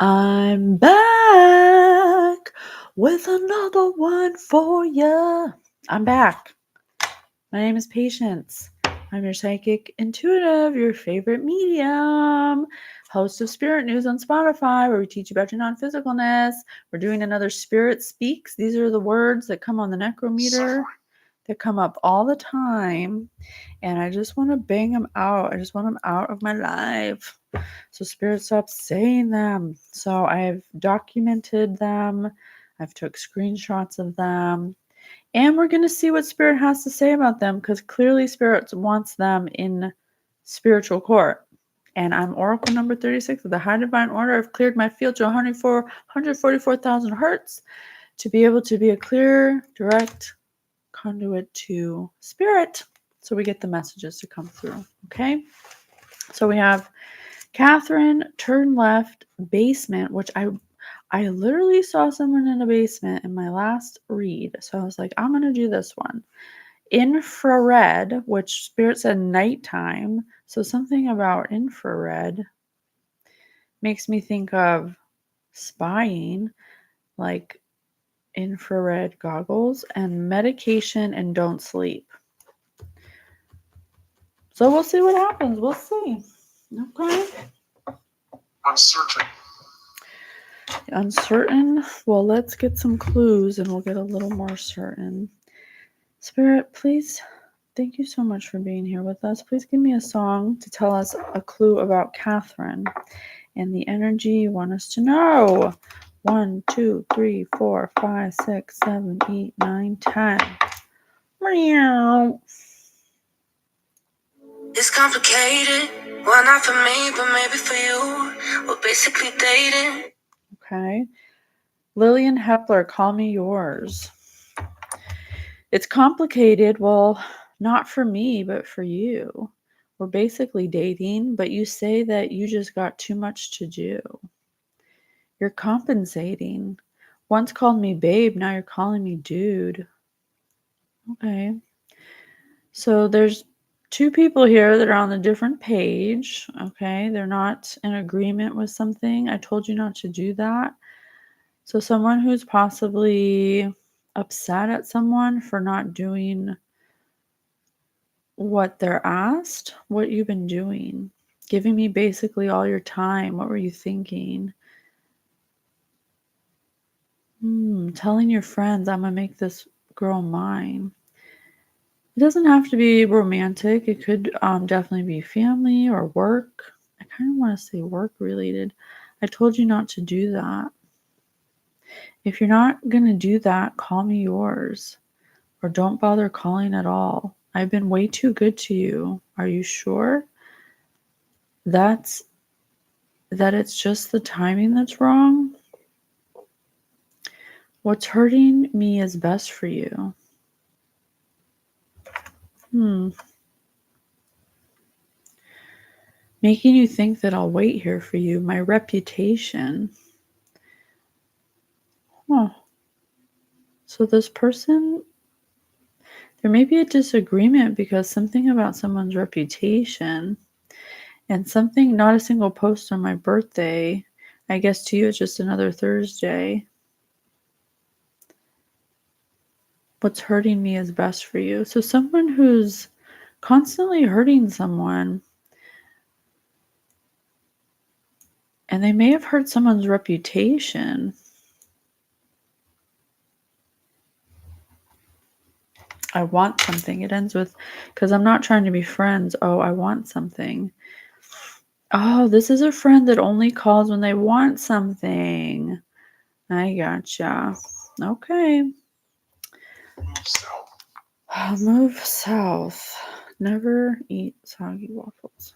I'm back with another one for ya. I'm back. My name is Patience. I'm your psychic intuitive, your favorite medium, host of Spirit News on Spotify, where we teach about your non-physicalness. We're doing another Spirit Speaks. These are the words that come on the necrometer that come up all the time. And I just want to bang them out. I just want them out of my life. So Spirit stops saying them. So I've documented them. I've took screenshots of them. And we're going to see what Spirit has to say about them, because clearly Spirit wants them in spiritual court. And I'm Oracle number 36 of the High Divine Order. I've cleared my field to 144,000 hertz to be able to be a clear, direct conduit to Spirit, so we get the messages to come through. Okay, so we have Katherine, turn left, basement, which I literally saw someone in a basement in my last read, so I was like, I'm gonna do this one. Infrared, which Spirit said nighttime, so something about infrared makes me think of spying, like infrared goggles, and medication and don't sleep. So we'll see what happens. We'll see. Okay. Uncertain. Well, let's get some clues and we'll get a little more certain. Spirit, please, thank you so much for being here with us. Please give me a song to tell us a clue about Katherine and the energy you want us to know. 1, 2, 3, 4, 5, 6, 7, 8, 9, 10. Meow. It's complicated. Well, not for me, but maybe for you. We're basically dating. Okay. Lillian Hepler, call me yours. It's complicated. Well, not for me, but for you. We're basically dating, but you say that you just got too much to do. You're compensating. Once called me babe, now you're calling me dude. Okay. So there's two people here that are on a different page. Okay. They're not in agreement with something. I told you not to do that. So someone who's possibly upset at someone for not doing what they're asked, what you've been doing, giving me basically all your time. What were you thinking? Telling your friends, I'm going to make this girl mine. It doesn't have to be romantic. It could definitely be family or work. I kind of want to say work related. I told you not to do that. If you're not going to do that, call me yours. Or don't bother calling at all. I've been way too good to you. Are you sure that it's just the timing that's wrong? What's hurting me is best for you. Making you think that I'll wait here for you. My reputation. So this person, there may be a disagreement because something about someone's reputation and something, not a single post on my birthday. I guess to you it's just another Thursday. What's hurting me is best for you. So someone who's constantly hurting someone, and they may have hurt someone's reputation. I want something. It ends with, because I'm not trying to be friends. Oh, I want something. Oh, this is a friend that only calls when they want something. I gotcha. Okay. Move south. Never eat soggy waffles.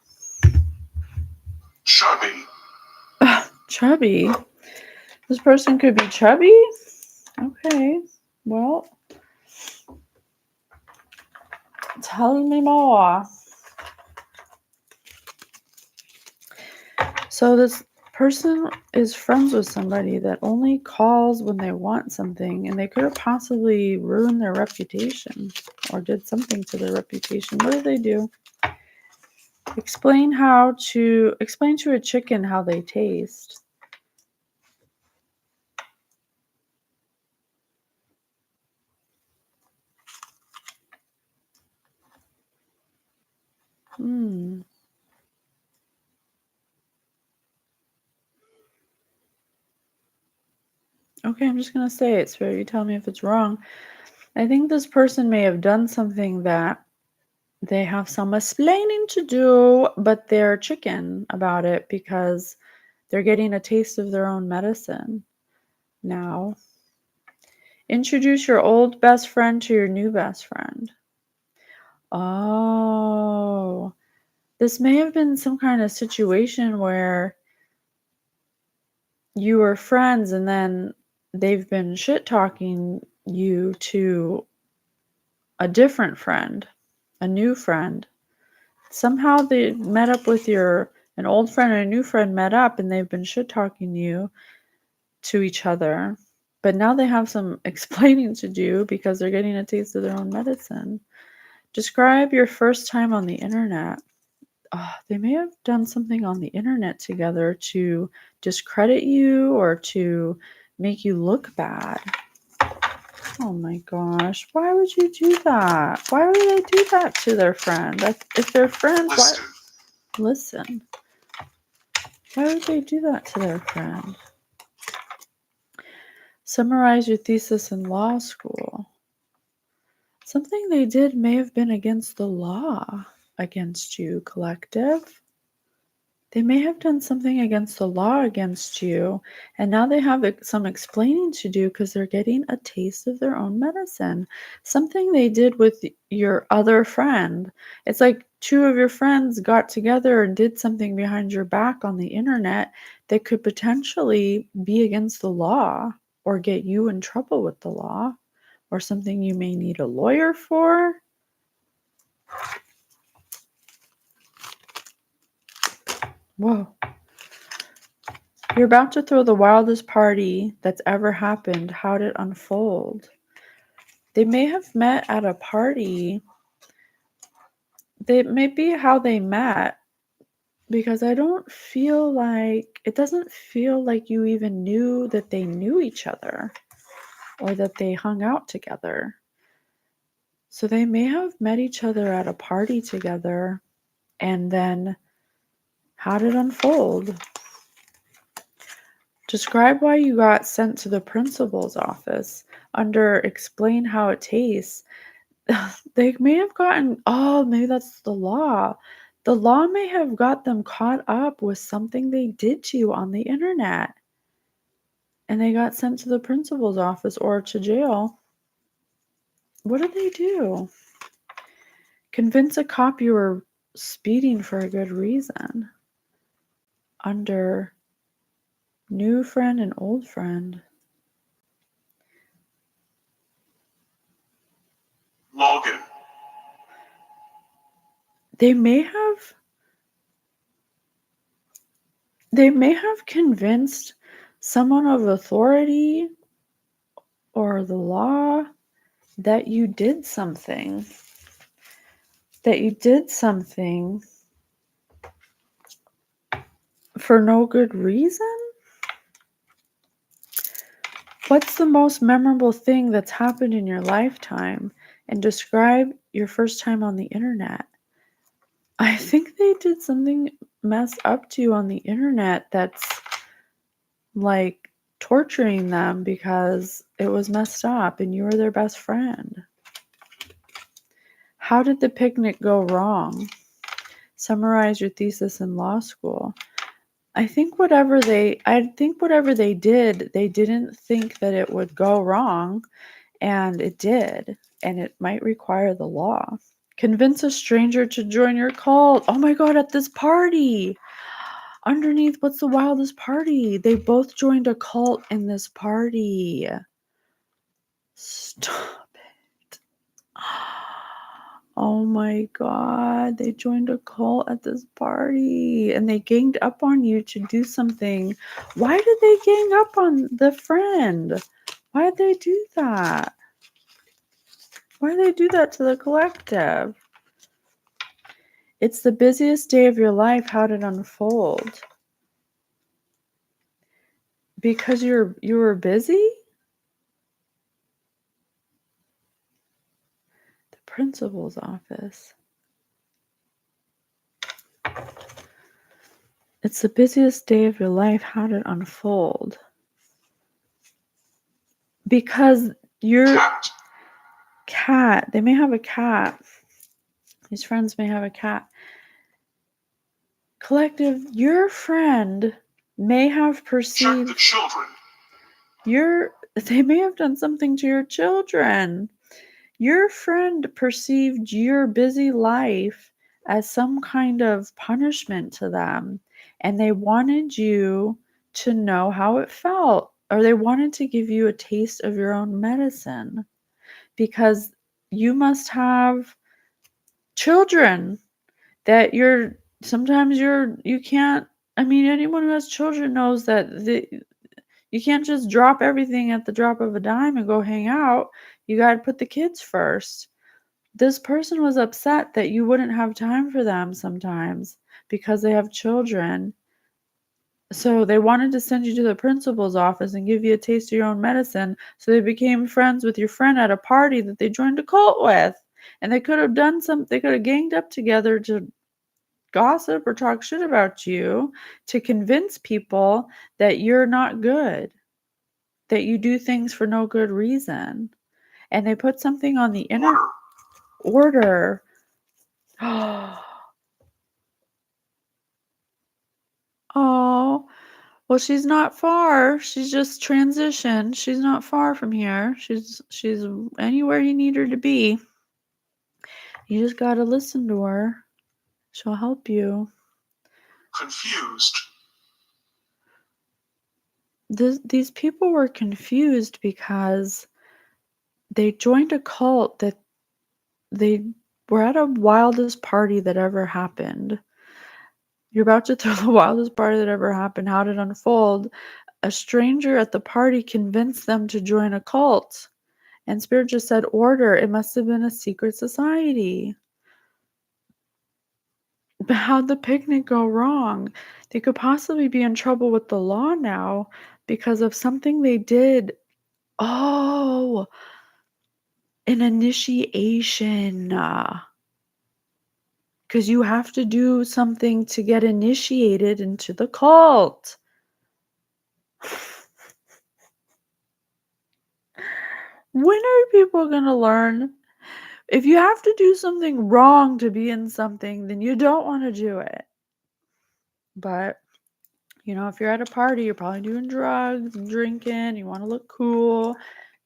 Chubby. Chubby? This person could be chubby? Okay. Well, tell me more. So this person is friends with somebody that only calls when they want something, and they could have possibly ruined their reputation or did something to their reputation. What did they do? Explain to a chicken how they taste. Okay, I'm just going to say it, Spirit. You tell me if it's wrong. I think this person may have done something that they have some explaining to do, but they're chicken about it because they're getting a taste of their own medicine now. Introduce your old best friend to your new best friend. Oh, this may have been some kind of situation where you were friends and then they've been shit talking you to a different friend, a new friend. Somehow they met up with an old friend and a new friend met up and they've been shit talking you to each other. But now they have some explaining to do because they're getting a taste of their own medicine. Describe your first time on the internet. Oh, they may have done something on the internet together to discredit you or to make you look bad. Oh my gosh, why would you do that? Why would they do that to their friend? If they're friends, why? Listen. Why would they do that to their friend? Summarize your thesis in law school. Something they did may have been against the law against you, collective. They may have done something against the law against you, and now they have some explaining to do because they're getting a taste of their own medicine. Something they did with your other friend. It's like two of your friends got together and did something behind your back on the internet that could potentially be against the law or get you in trouble with the law or something you may need a lawyer for. Whoa. You're about to throw the wildest party that's ever happened. How'd it unfold? They may have met at a party. They may be how they met because it doesn't feel like you even knew that they knew each other or that they hung out together. So they may have met each other at a party together, and then how did it unfold? Describe why you got sent to the principal's office. Under explain how it tastes. They may have maybe that's the law. The law may have got them caught up with something they did to you on the internet. And they got sent to the principal's office or to jail. What did they do? Convince a cop you were speeding for a good reason. Under new friend and old friend. Logan. They may have convinced someone of authority or the law that you did something. For no good reason? What's the most memorable thing that's happened in your lifetime? And describe your first time on the internet. I think they did something messed up to you on the internet that's like torturing them because it was messed up and you were their best friend. How did the picnic go wrong? Summarize your thesis in law school. I think whatever they did, they didn't think that it would go wrong, and it did, and it might require the law. Convince a stranger to join your cult. Oh my God, at this party. Underneath, what's the wildest party? They both joined a cult in this party. Stop it. Oh my God, they joined a cult at this party and they ganged up on you to do something. Why did they gang up on the friend? Why did they do that? Why did they do that to the collective? It's the busiest day of your life. How did it unfold? Because you were busy? The principal's office. It's the busiest day of your life. How did it unfold? Because your cat, they may have a cat. These friends may have a cat. Collective, your friend may have perceived they may have done something to your children. Your friend perceived your busy life as some kind of punishment to them, and they wanted you to know how it felt, or they wanted to give you a taste of your own medicine, because you must have children that you can't. I mean, anyone who has children knows that you can't just drop everything at the drop of a dime and go hang out. You got to put the kids first. This person was upset that you wouldn't have time for them sometimes because they have children. So they wanted to send you to the principal's office and give you a taste of your own medicine. So they became friends with your friend at a party that they joined a cult with. And they could have they could have ganged up together to gossip or talk shit about you to convince people that you're not good, that you do things for no good reason. And they put something on the internet. Order. Oh, well, she's not far. She's just transitioned. She's not far from here. She's anywhere you need her to be. You just gotta listen to her. She'll help you. Confused. These people were confused because they joined a cult that they were at a wildest party that ever happened. You're about to throw the wildest party that ever happened. How did it unfold? A stranger at the party convinced them to join a cult. And Spirit just said, order. It must have been a secret society. But how'd the picnic go wrong? They could possibly be in trouble with the law now because of something they did. Oh, an initiation. Because you have to do something to get initiated into the cult. When are people going to learn? If you have to do something wrong to be in something, then you don't want to do it. But, if you're at a party, you're probably doing drugs and drinking, you want to look cool,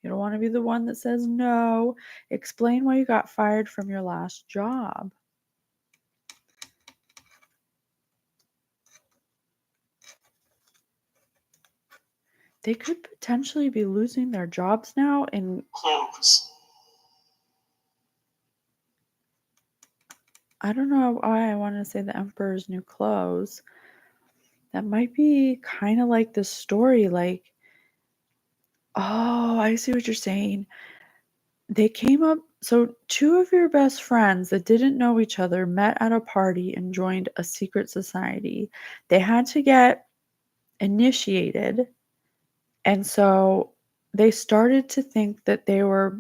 you don't want to be the one that says no. Explain why you got fired from your last job. They could potentially be losing their jobs now and Clothes. I don't know why I want to say the Emperor's New Clothes. That might be kind of like the story, like, oh, I see what you're saying. They came up, so two of your best friends that didn't know each other met at a party and joined a secret society. They had to get initiated, and so they started to think that they were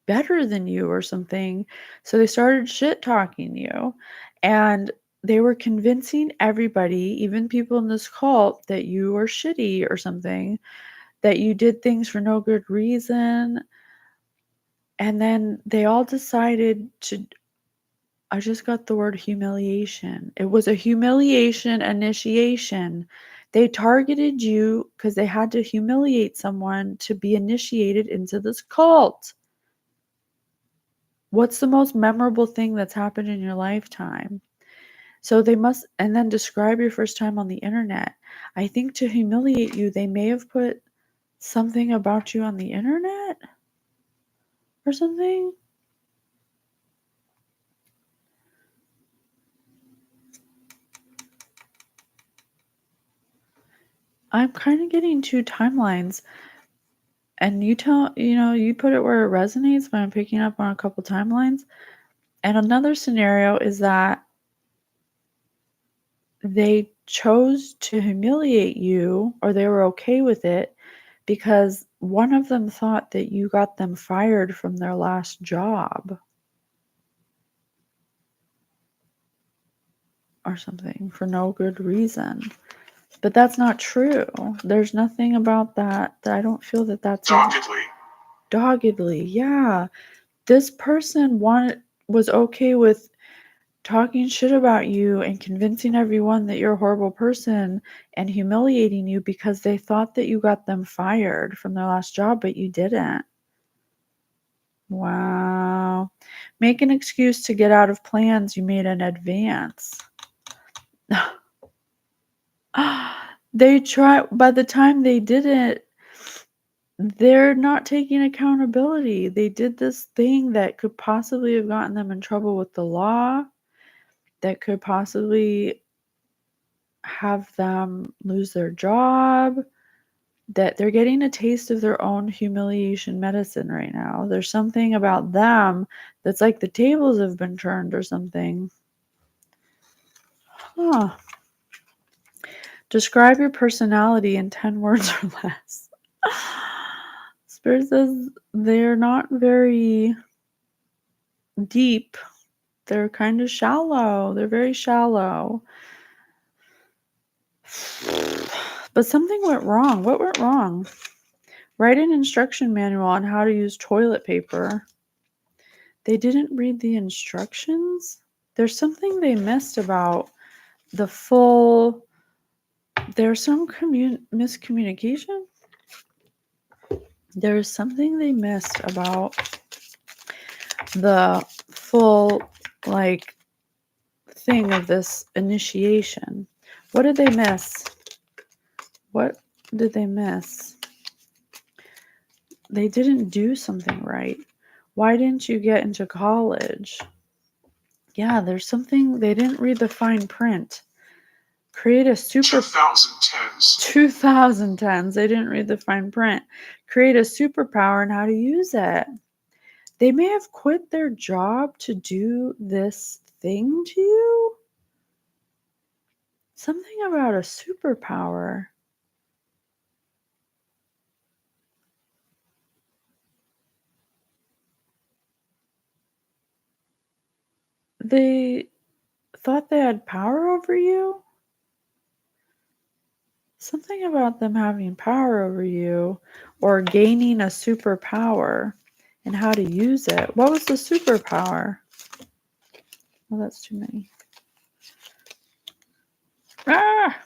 better than you or something. So they started shit talking you, and they were convincing everybody, even people in this cult, that you were shitty or something, that you did things for no good reason. And then they all decided to, I just got the word humiliation. It was a humiliation initiation. They targeted you because they had to humiliate someone to be initiated into this cult. What's the most memorable thing that's happened in your lifetime? So they must, and then describe your first time on the internet. I think to humiliate you, they may have put something about you on the internet or something. I'm kind of getting two timelines. And you put it where it resonates, but I'm picking up on a couple timelines. And another scenario is that they chose to humiliate you, or they were okay with it, because one of them thought that you got them fired from their last job. or something for no good reason. But that's not true. There's nothing about that I don't feel that that's doggedly. Yeah. This person was okay with talking shit about you and convincing everyone that you're a horrible person and humiliating you because they thought that you got them fired from their last job, but you didn't. Wow. Make an excuse to get out of plans you made in advance. They try, by the time they did it, they're not taking accountability. They did this thing that could possibly have gotten them in trouble with the law, that could possibly have them lose their job, that they're getting a taste of their own humiliation medicine right now. There's something about them that's like the tables have been turned or something. Huh. Describe your personality in 10 words or less. Spirit says they're not very deep. They're kind of shallow. They're very shallow. But something went wrong. What went wrong? Write an instruction manual on how to use toilet paper. They didn't read the instructions? There's something they missed about the full... There's some miscommunication. There's something they missed about the full, like, thing of this initiation. What did they miss? What did they miss? They didn't do something right. Why didn't you get into college? Yeah, there's something, they didn't read the fine print. Create a super... 2010s. They didn't read the fine print. Create a superpower and how to use it. They may have quit their job to do this thing to you. Something about a superpower. They thought they had power over you? Something about them having power over you or gaining a superpower and how to use it. What was the superpower? Well, that's too many. Ah!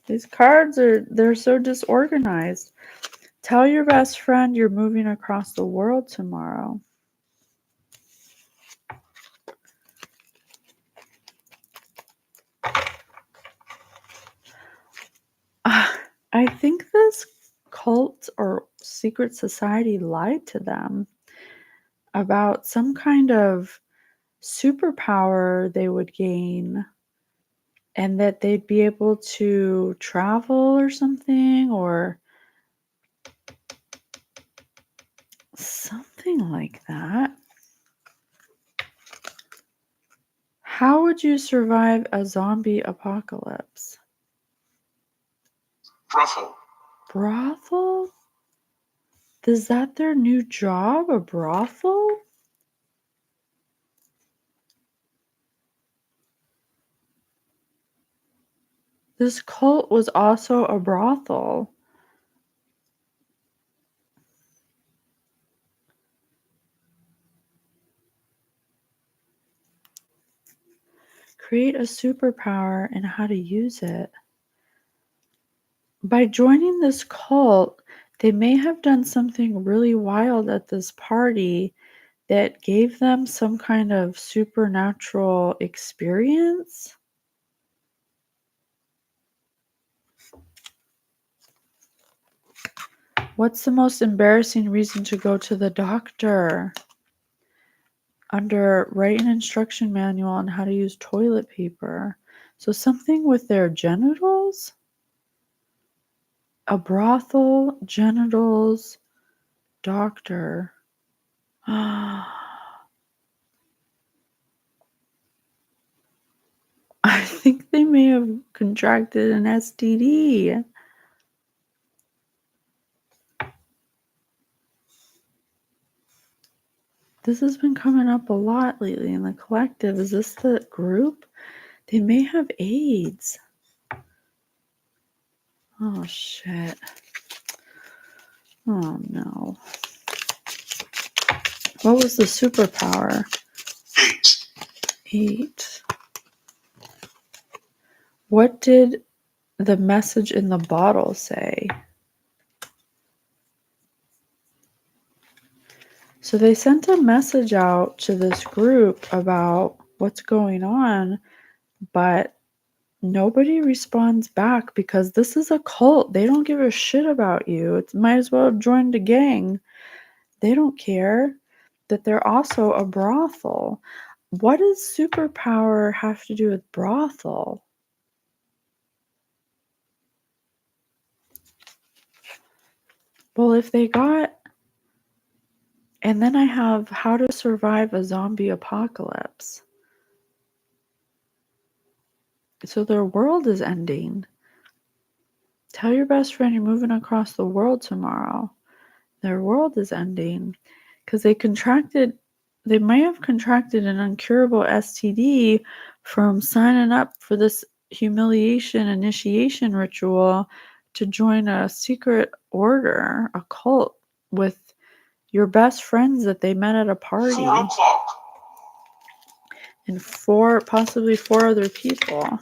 These cards they're so disorganized. Tell your best friend you're moving across the world tomorrow. I think this cult or secret society lied to them about some kind of superpower they would gain and that they'd be able to travel or something or something like that. How would you survive a zombie apocalypse? Brothel? Is that their new job? A brothel? This cult was also a brothel. Create a superpower and how to use it. By joining this cult, they may have done something really wild at this party that gave them some kind of supernatural experience. What's the most embarrassing reason to go to the doctor? Under write an instruction manual on how to use toilet paper. So something with their genitals? A brothel, genitals, doctor. I think they may have contracted an STD. This has been coming up a lot lately in the collective. Is this the group? They may have AIDS. Oh, shit. Oh, no. What was the superpower? 8. What did the message in the bottle say? So they sent a message out to this group about what's going on, but nobody responds back because this is a cult. They don't give a shit about you. It might as well have joined a gang. They don't care that they're also a brothel. What does superpower have to do with brothel? Well, if they got... And then I have how to survive a zombie apocalypse. So their world is ending. Tell your best friend you're moving across the world tomorrow. Their world is ending because they may have contracted an incurable STD from signing up for this humiliation initiation ritual to join a secret order, a cult, with your best friends that they met at a party. 4 o'clock. And possibly four other people.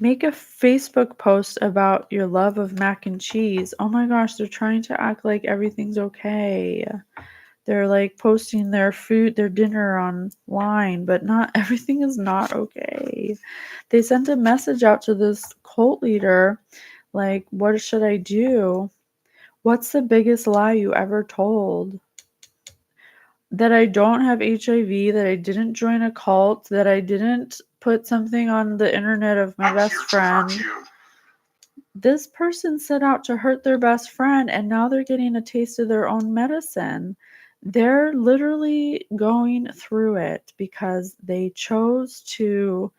Make a Facebook post about your love of mac and cheese. Oh my gosh, they're trying to act like everything's okay. They're like posting their food, their dinner online, but not everything is not okay. They sent a message out to this cult leader, like, what should I do? What's the biggest lie you ever told? That I don't have HIV, that I didn't join a cult, that I didn't put something on the internet of my best friend. This person set out to hurt their best friend, and now they're getting a taste of their own medicine. They're literally going through it because they chose to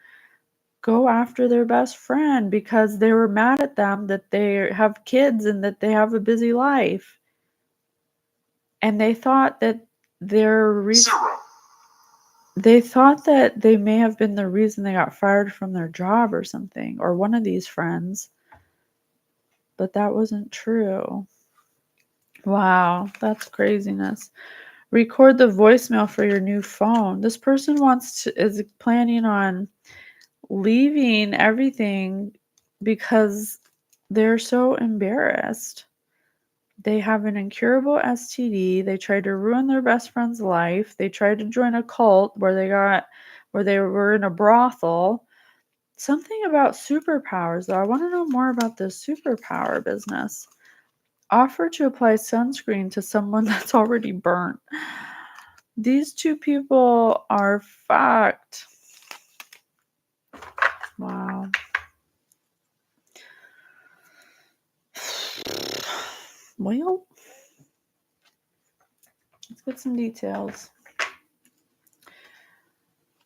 go after their best friend because they were mad at them that they have kids and that they have a busy life. And they thought that they thought that they may have been the reason they got fired from their job or something, or one of these friends. But that wasn't true. Wow, that's craziness. Record the voicemail for your new phone. This person is planning on leaving everything because they're so embarrassed. They have an incurable STD. They tried to ruin their best friend's life. They tried to join a cult where they were in a brothel. Something about superpowers, though. I want to know more about this superpower business. Offer to apply sunscreen to someone that's already burnt. These two people are fucked. Wow. Well, let's get some details.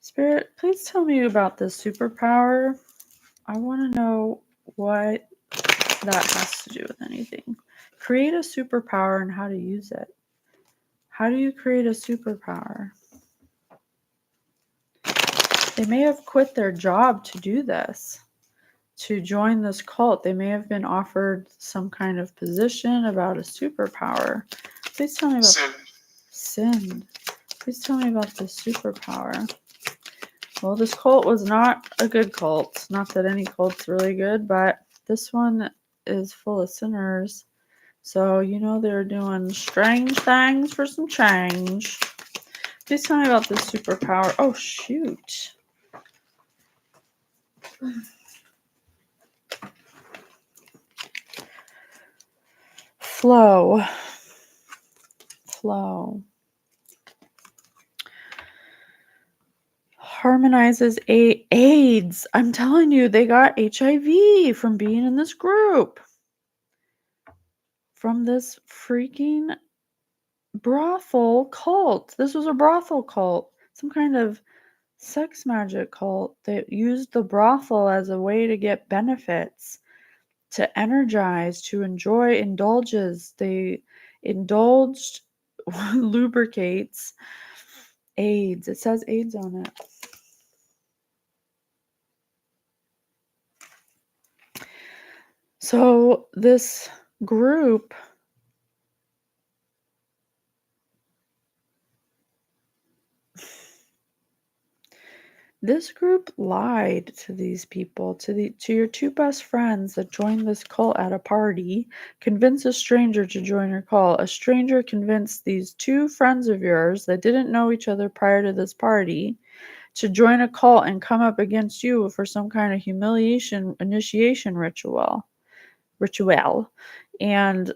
Spirit, please tell me about this superpower. I want to know what that has to do with anything. Create a superpower and how to use it. How do you create a superpower? They may have quit their job to do this, to join this cult. They may have been offered some kind of position about a superpower. Please tell me about sin. Please tell me about this superpower. Well, this cult was not a good cult. Not that any cult's really good, but this one is full of sinners. So, they're doing strange things for some change. Please tell me about this superpower. Oh, shoot. Flow. Harmonizes AIDS. I'm telling you, they got HIV from being in this group. From this freaking brothel cult. This was a brothel cult. Some kind of sex magic cult that used the brothel as a way to get benefits, to energize, to enjoy indulges. indulged lubricates AIDS. It says AIDS on it. So this group lied to these people, to your two best friends that joined this cult at a party, convinced a stranger to join your cult. A stranger convinced these two friends of yours that didn't know each other prior to this party to join a cult and come up against you for some kind of humiliation initiation ritual. And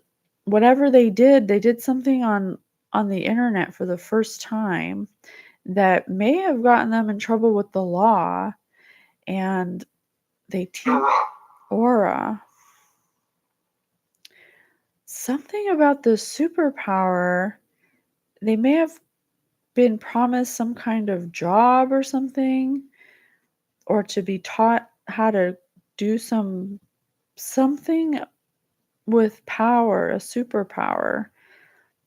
whatever they did something on the internet for the first time that may have gotten them in trouble with the law, and they aura. Something about the superpower, they may have been promised some kind of job or something, or to be taught how to do something with power, a superpower,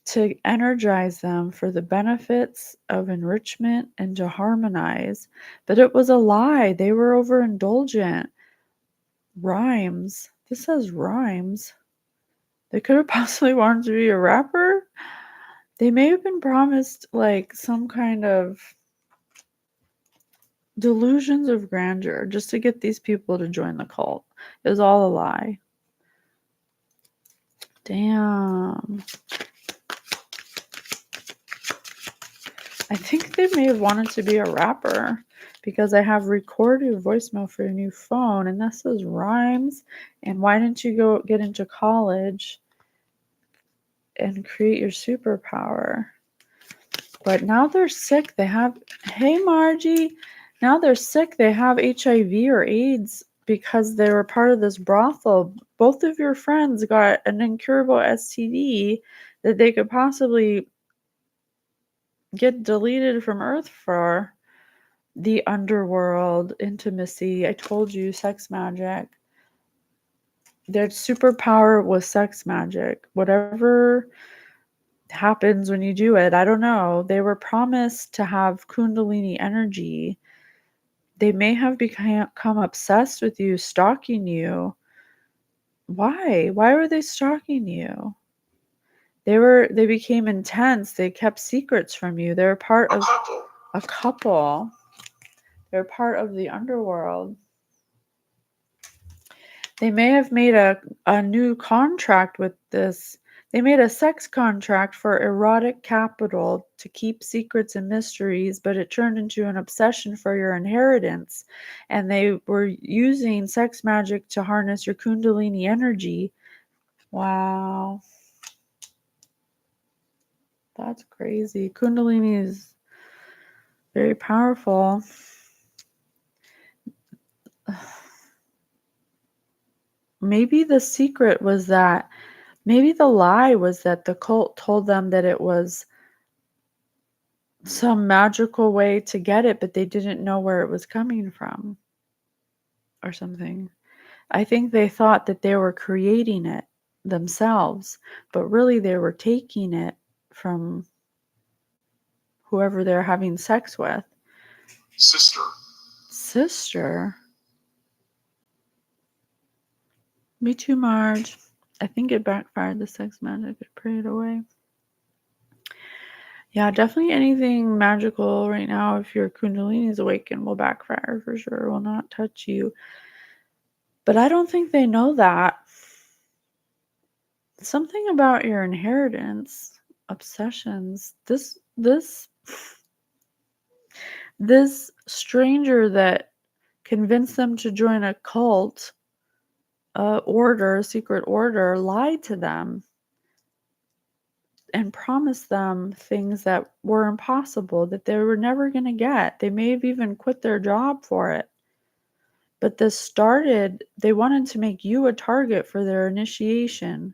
to energize them for the benefits of enrichment and to harmonize. But it was a lie. They were overindulgent. Rhymes. This says rhymes. They could have possibly wanted to be a rapper. They may have been promised like some kind of delusions of grandeur just to get these people to join the cult. It was all a lie. Damn. I think they may have wanted to be a rapper because I have recorded voicemail for your new phone, and that says rhymes. And why didn't you go get into college and create your superpower? But now they're sick. They have, hey Margie, now they're sick. They have HIV or AIDS because they were part of this brothel. Both of your friends got an incurable STD that they could possibly get deleted from Earth for. The underworld, intimacy. I told you, sex magic. Their superpower was sex magic. Whatever happens when you do it, I don't know. They were promised to have Kundalini energy. They may have become obsessed with you, stalking you. Why? Why were they stalking you? They became intense. They kept secrets from you. They're part of a couple. They're part of the underworld. They may have made a new contract with this. They made a sex contract for erotic capital to keep secrets and mysteries, but it turned into an obsession for your inheritance. And they were using sex magic to harness your Kundalini energy. Wow. That's crazy. Kundalini is very powerful. Maybe the secret was that, maybe the lie was that the cult told them that it was some magical way to get it, but they didn't know where it was coming from or something. I think they thought that they were creating it themselves, but really they were taking it from whoever they're having sex with. Sister? Me too, Marge. I think it backfired, the sex magic. I prayed away. Yeah, definitely anything magical right now, if your Kundalini is awakened, will backfire for sure, will not touch you. But I don't think they know that. Something about your inheritance, obsessions, this stranger that convinced them to join a cult, a secret order, lied to them and promised them things that were impossible, that they were never going to get. They may have even quit their job for it. But this started, they wanted to make you a target for their initiation,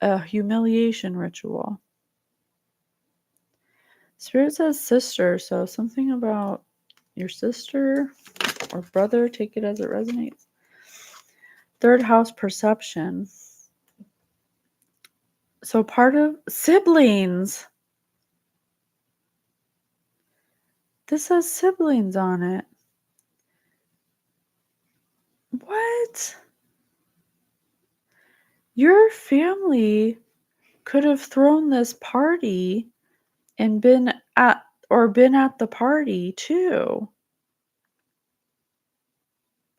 a humiliation ritual. Spirit says sister, so something about your sister or brother, take it as it resonates. Third house perception. So part of siblings. This has siblings on it. What? Your family could have thrown this party and been at the party too.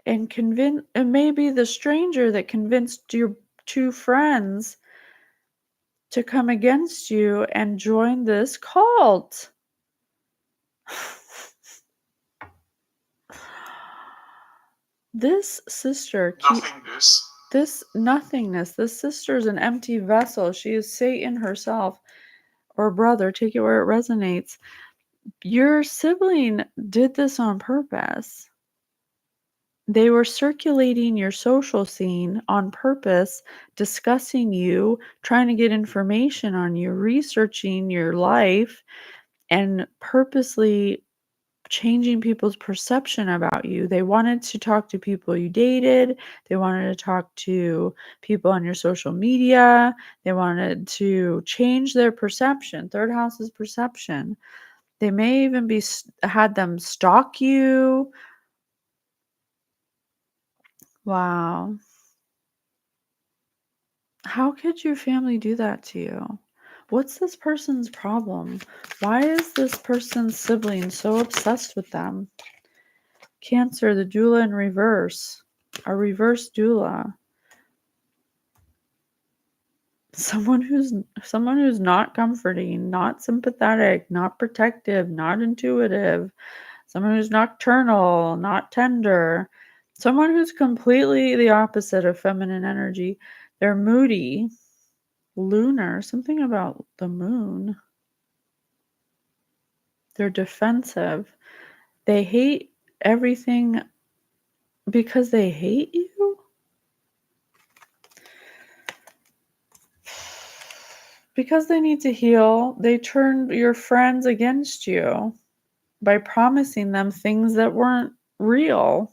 And maybe the stranger that convinced your two friends to come against you and join this cult. This sister nothingness. This sister is an empty vessel. She is Satan herself, or brother, take it where it resonates. Your sibling did this on purpose. They were circulating your social scene on purpose, discussing you, trying to get information on you, researching your life, and purposely changing people's perception about you. They wanted to talk to people you dated. They wanted to talk to people on your social media. They wanted to change their perception, third house's perception. They may even had them stalk you. Wow. How could your family do that to you? What's this person's problem? Why is this person's sibling so obsessed with them? Cancer, the doula in reverse. A reverse doula. Someone who's not comforting, not sympathetic, not protective, not intuitive. Someone who's nocturnal, not tender. Someone who's completely the opposite of feminine energy. They're moody, lunar, something about the moon. They're defensive. They hate everything because they hate you. Because they need to heal, they turned your friends against you by promising them things that weren't real.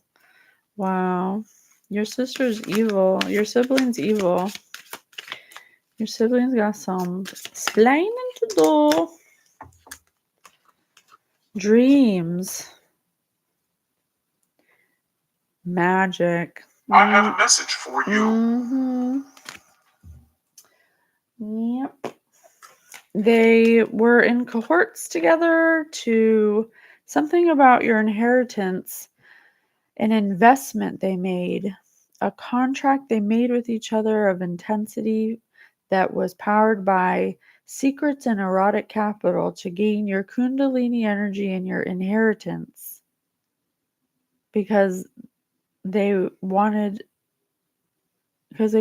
Wow. Your sister's evil. Your sibling's evil. Your siblings got some splaining to do. Dreams. Magic. I have a message for you. Mm-hmm. Yep. They were in cohorts together to something about your inheritance, an investment they made, a contract they made with each other of intensity that was powered by secrets and erotic capital to gain your kundalini energy and your inheritance. Because they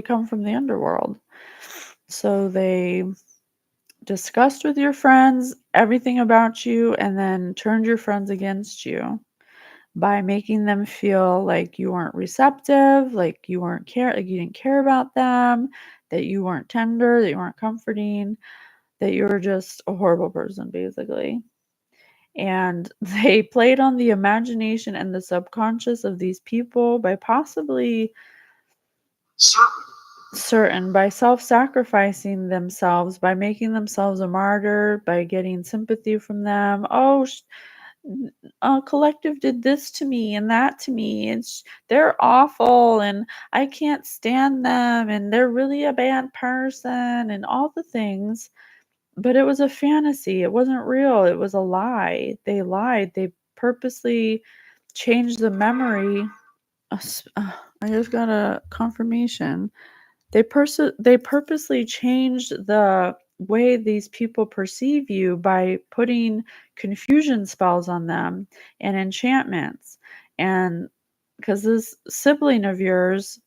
come from the underworld. So they discussed with your friends everything about you and then turned your friends against you by making them feel like you weren't receptive, like you didn't care about them, that you weren't tender, that you weren't comforting, that you were just a horrible person, basically. And they played on the imagination and the subconscious of these people by possibly by self-sacrificing themselves, by making themselves a martyr, by getting sympathy from them. Oh, collective did this to me and that to me. They're awful and I can't stand them and they're really a bad person and all the things. But it was a fantasy. It wasn't real. It was a lie. They lied. They purposely changed the memory. I just got a confirmation. They purposely changed the way these people perceive you by putting confusion spells on them and enchantments. And because this sibling of yours,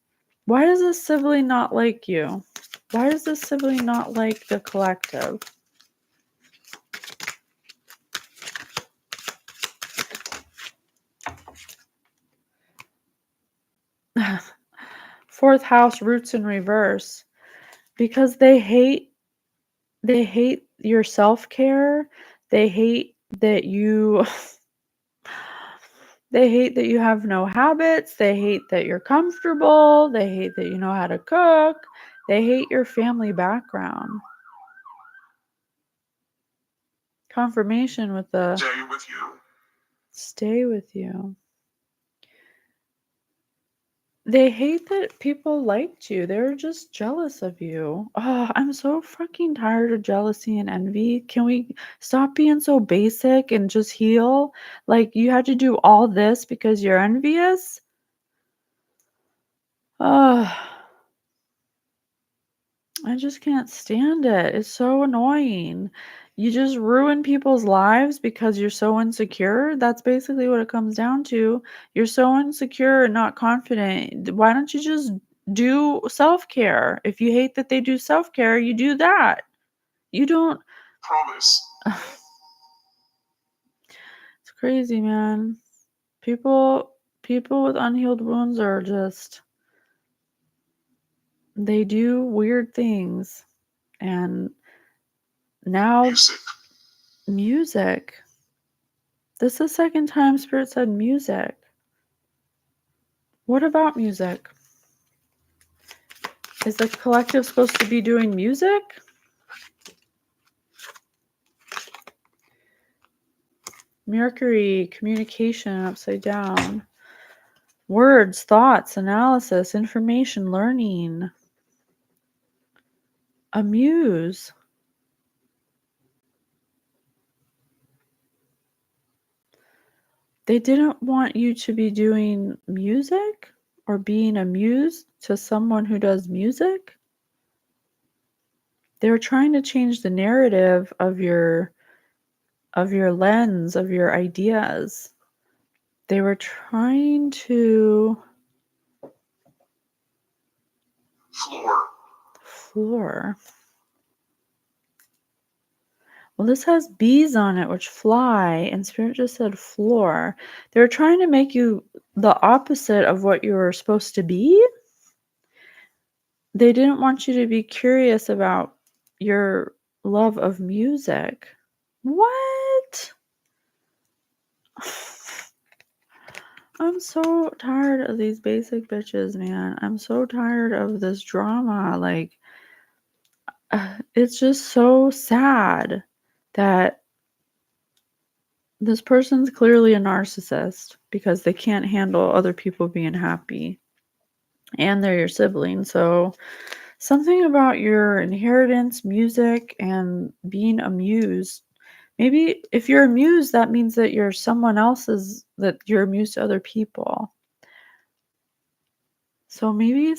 why does this sibling not like you? Why does this sibling not like the collective? Fourth house, roots in reverse. Because they hate your self-care. They hate that you they hate that you have no habits. They hate that you're comfortable. They hate that you know how to cook. They hate your family background. confirmation with the Stay with you. stay with you. They hate that people liked you. They're just jealous of you. Oh, I'm so fucking tired of jealousy and envy. Can we stop being so basic and just heal? Like, you had to do all this because you're envious? Oh, I just can't stand it. It's so annoying. You just ruin people's lives because you're so insecure. That's basically what it comes down to. You're so insecure and not confident. Why don't you just do self-care? If you hate that they do self-care, you do that. You don't. Promise. It's crazy, man. People with unhealed wounds are just, they do weird things. And now music. This is the second time Spirit said music. What about music? Is the collective supposed to be doing music? Mercury, communication upside down. Words, thoughts, analysis, information, learning. Amuse. They didn't want you to be doing music or being amused to someone who does music. They were trying to change the narrative of your lens, of your ideas. They were trying to floor. Well, this has bees on it, which fly, and Spirit just said floor. They were trying to make you the opposite of what you were supposed to be. They didn't want you to be curious about your love of music. What? I'm so tired of these basic bitches, man. I'm so tired of this drama. Like, it's just so sad that this person's clearly a narcissist because they can't handle other people being happy. And they're your sibling. So something about your inheritance, music, and being amused. Maybe if you're amused, that means that you're someone else's, that you're amused to other people. So maybe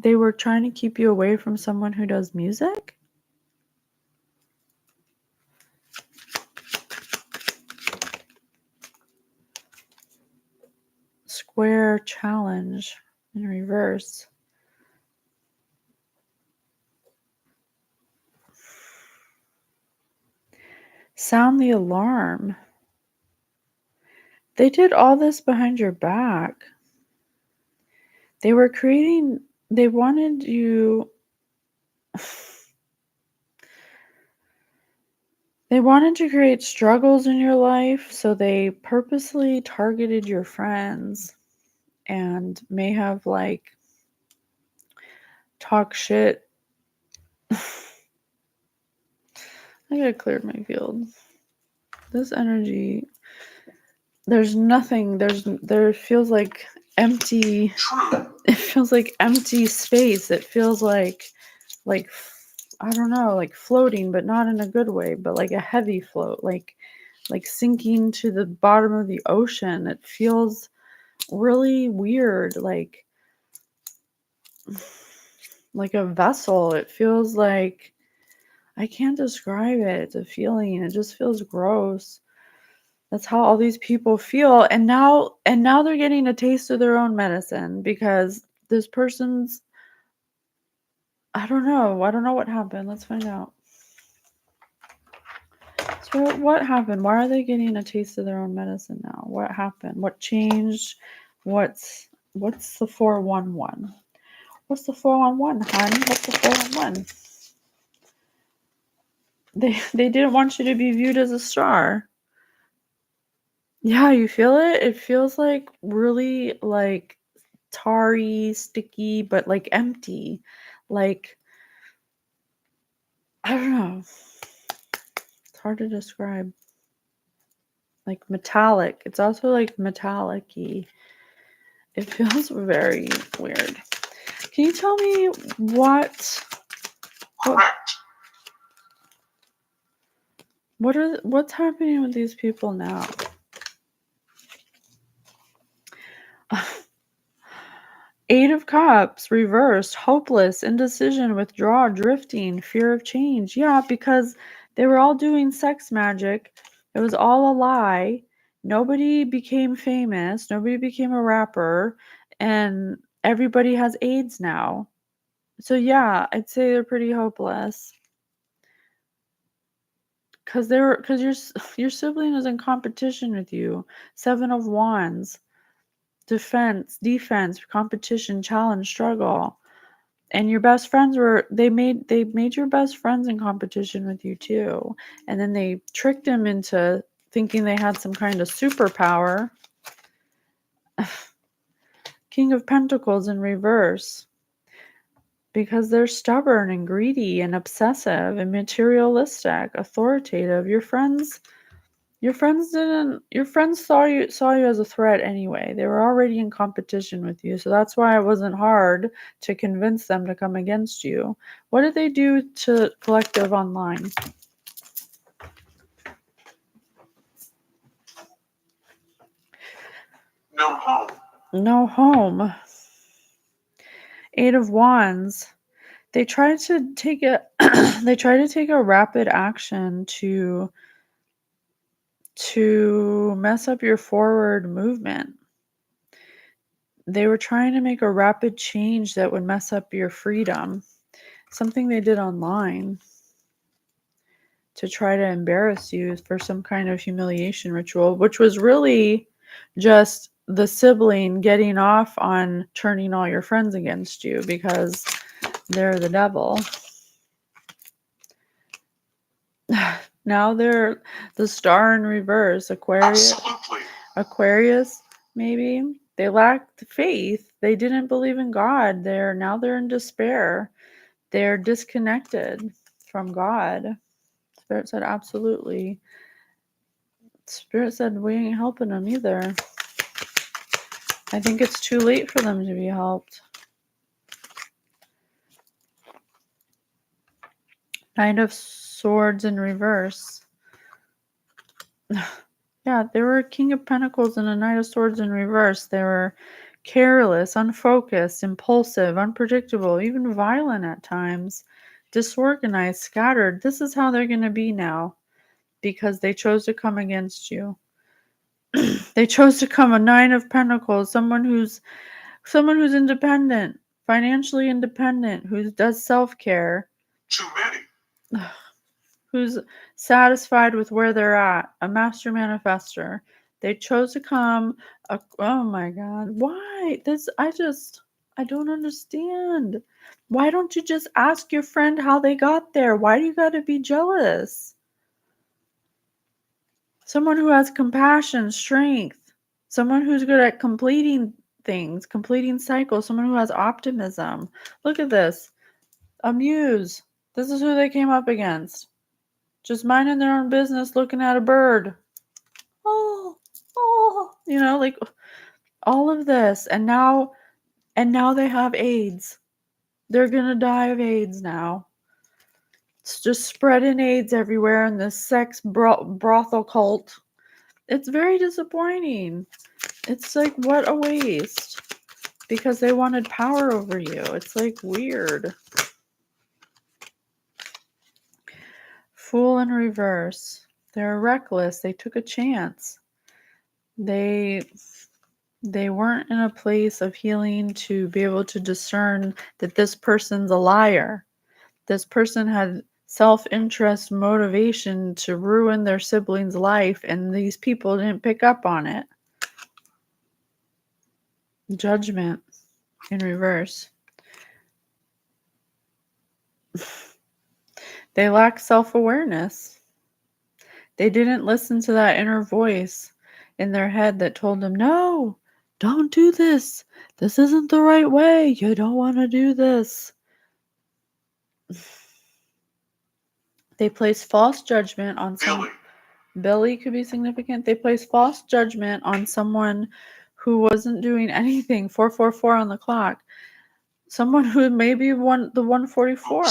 they were trying to keep you away from someone who does music. Square challenge in reverse. Sound the alarm. They did all this behind your back. They were creating, they wanted you, they wanted to create struggles in your life, so they purposely targeted your friends and may have like talk shit. I gotta clear my field. This energy, there's nothing, there feels like empty. It feels like empty space. It feels like I don't know, like floating, but not in a good way, but like a heavy float, like sinking to the bottom of the ocean. It feels really weird, like a vessel. It feels like, I can't describe it. It's a feeling. It just feels gross. That's how all these people feel. And now they're getting a taste of their own medicine because this person's, I don't know what happened. Let's find out. So what happened? Why are they getting a taste of their own medicine now? What happened? What changed? What's the 411? What's the 411, hon? What's the 411? They didn't want you to be viewed as a star. Yeah, you feel it? It feels like really like tarry, sticky, but like empty. Like, I don't know. It's hard to describe. Like metallic. It's also like metallic-y. It feels very weird. Can you tell me what's happening with these people now? Eight of Cups, reversed, hopeless, indecision, withdrawal, drifting, fear of change. Yeah, because they were all doing sex magic. It was all a lie. Nobody became famous. Nobody became a rapper. And everybody has AIDS now. So yeah, I'd say they're pretty hopeless. Because your sibling is in competition with you. Seven of Wands. Defense, competition, challenge, struggle. And your best friends they made your best friends in competition with you too. And then they tricked them into thinking they had some kind of superpower. King of Pentacles in reverse. Because they're stubborn and greedy and obsessive and materialistic, authoritative. Your friends saw you as a threat anyway. They were already in competition with you, so that's why it wasn't hard to convince them to come against you. What did they do to collective online? No home. Eight of Wands. They tried to take a rapid action to mess up your forward movement. They were trying to make a rapid change that would mess up your freedom. Something they did online to try to embarrass you for some kind of humiliation ritual, which was really just the sibling getting off on turning all your friends against you because they're the devil. Now they're the star in reverse. Aquarius, maybe. They lacked faith. They didn't believe in God. They're in despair. They're disconnected from God. Spirit said, absolutely. Spirit said, we ain't helping them either. I think it's too late for them to be helped. Knight of Swords in reverse. Yeah, they were a King of Pentacles and a Knight of Swords in reverse. They were careless, unfocused, impulsive, unpredictable, even violent at times, disorganized, scattered. This is how they're going to be now because they chose to come against you. They chose to come a Nine of Pentacles, someone who's independent, financially independent, who does self-care. Too many. Who's satisfied with where they're at, a master manifester. They chose to come. Oh my God. Why? I don't understand. Why don't you just ask your friend how they got there? Why do you got to be jealous? Someone who has compassion, strength, someone who's good at completing things, completing cycles, someone who has optimism. Look at this. A muse. This is who they came up against. Just minding their own business, looking at a bird. Oh, like all of this. And now they have AIDS. They're going to die of AIDS now. It's just spreading AIDS everywhere in this sex brothel cult. It's very disappointing. It's like, what a waste. Because they wanted power over you. It's like weird. Fool in reverse. They're reckless. They took a chance. They weren't in a place of healing to be able to discern that this person's a liar. This person had self-interest motivation to ruin their sibling's life, and these people didn't pick up on it. Judgment in reverse. They lack self-awareness. They didn't listen to that inner voice in their head that told them, no, don't do this. This isn't the right way. You don't want to do this. They place false judgment on some. Billy could be significant. They place false judgment on someone who wasn't doing anything. 444 on the clock. Someone who maybe won the 144.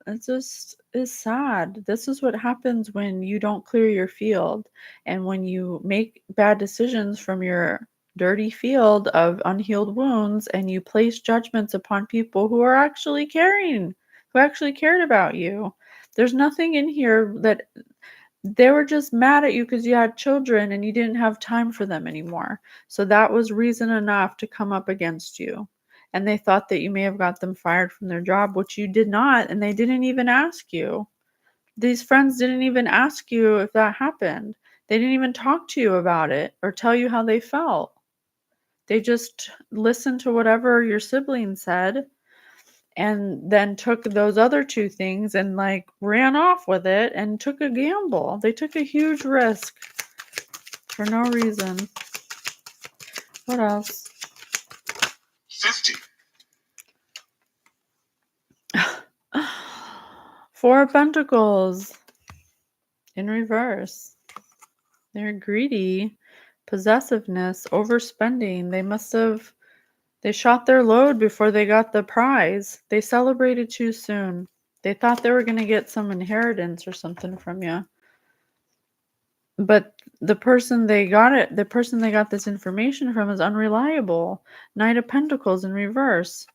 It just is sad. This is what happens when you don't clear your field and when you make bad decisions from your dirty field of unhealed wounds and you place judgments upon people who are actually caring, who actually cared about you. There's nothing in here that they were just mad at you because you had children and you didn't have time for them anymore. So that was reason enough to come up against you. And they thought that you may have got them fired from their job, which you did not, and they didn't even ask you. These friends didn't even ask you if that happened. They didn't even talk to you about it or tell you how they felt. They just listened to whatever your siblings said and then took those other two things and like ran off with it and took a gamble. They took a huge risk for no reason. What else? 50. Four of Pentacles in reverse. They're greedy, possessiveness, overspending. They shot their load before they got the prize. They celebrated too soon. They thought they were going to get some inheritance or something from you. But the person they got this information from is unreliable. Knight of Pentacles in reverse.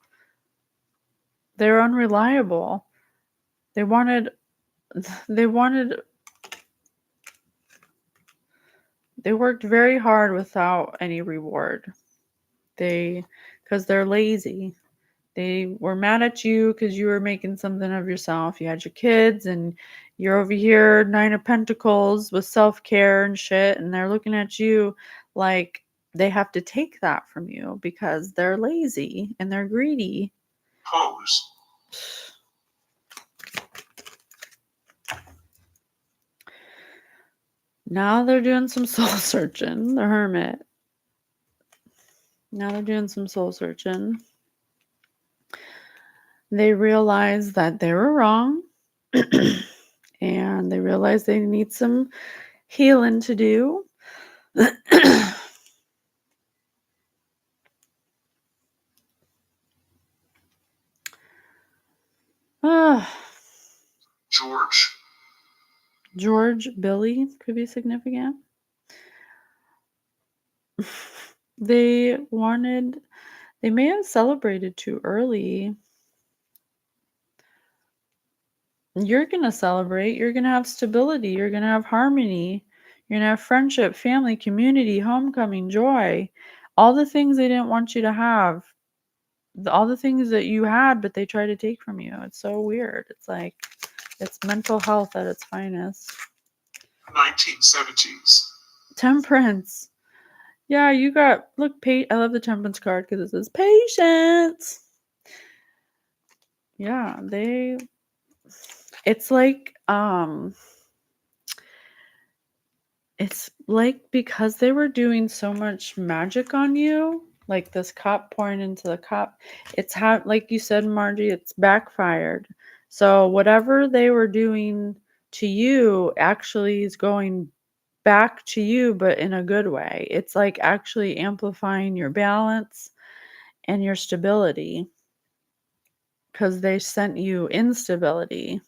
They're unreliable. They worked very hard without any reward. Because they're lazy. They were mad at you because you were making something of yourself. You had your kids and you're over here, Nine of Pentacles with self-care and shit. And they're looking at you like they have to take that from you because they're lazy and they're greedy. Pose. Now they're doing some soul searching. The Hermit. Now they're doing some soul searching. They realize that they were wrong. And they realize they need some healing to do. George, Billy could be significant. They may have celebrated too early. You're going to celebrate. You're going to have stability. You're going to have harmony. You're going to have friendship, family, community, homecoming, joy. All the things they didn't want you to have. All the things that you had, but they try to take from you. It's so weird. It's like, it's mental health at its finest. 1970s. Temperance. Yeah, you got, look, I love the Temperance card because it says patience. Yeah, it's like because they were doing so much magic on you, like this cup pouring into the cup, like you said, Margie, it's backfired. So whatever they were doing to you actually is going back to you, but in a good way. It's like actually amplifying your balance and your stability because they sent you instability.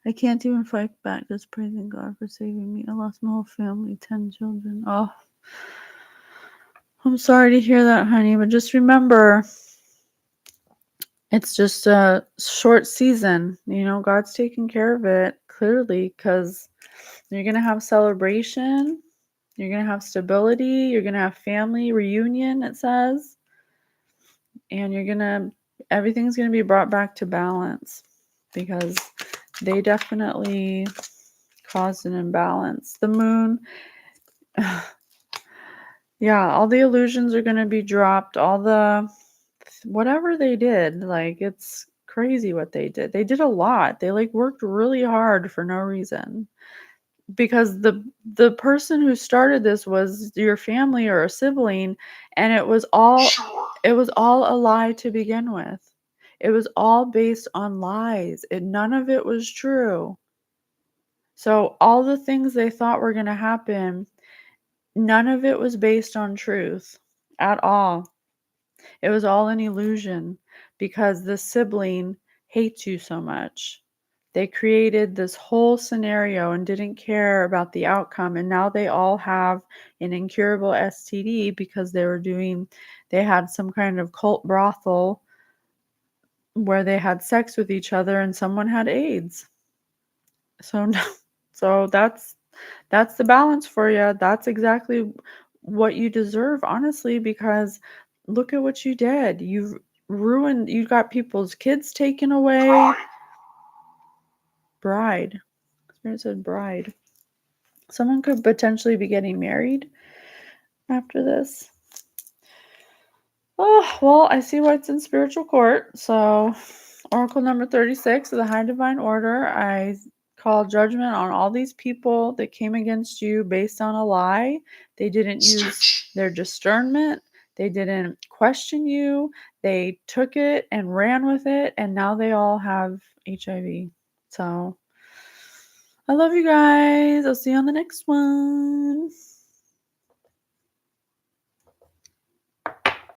I can't even fight back, just praising God for saving me. I lost my whole family, 10 children. Oh, I'm sorry to hear that, honey, but just remember, it's just a short season. You know, God's taking care of it, clearly, because you're going to have celebration. You're going to have stability. You're going to have family reunion, it says. And everything's going to be brought back to balance because they definitely caused an imbalance. The moon, yeah, all the illusions are going to be dropped. Whatever they did, like, it's crazy what they did. They did a lot. They like worked really hard for no reason. Because the person who started this was your family or a sibling, and it was all a lie to begin with. It was all based on lies. None of it was true. So all the things they thought were going to happen, none of it was based on truth at all. It was all an illusion because the sibling hates you so much. They created this whole scenario and didn't care about the outcome. And now they all have an incurable STD because they had some kind of cult brothel where they had sex with each other and someone had AIDS. So, so that's the balance for you. That's exactly what you deserve, honestly, because look at what you did. You got people's kids taken away. Bride. Spirit said bride. Someone could potentially be getting married after this. Oh, well, I see what's in spiritual court. So, Oracle number 36 of the High Divine Order. I call judgment on all these people that came against you based on a lie. They didn't use their discernment. They didn't question you. They took it and ran with it, and now they all have HIV. So, I love you guys. I'll see you on the next one.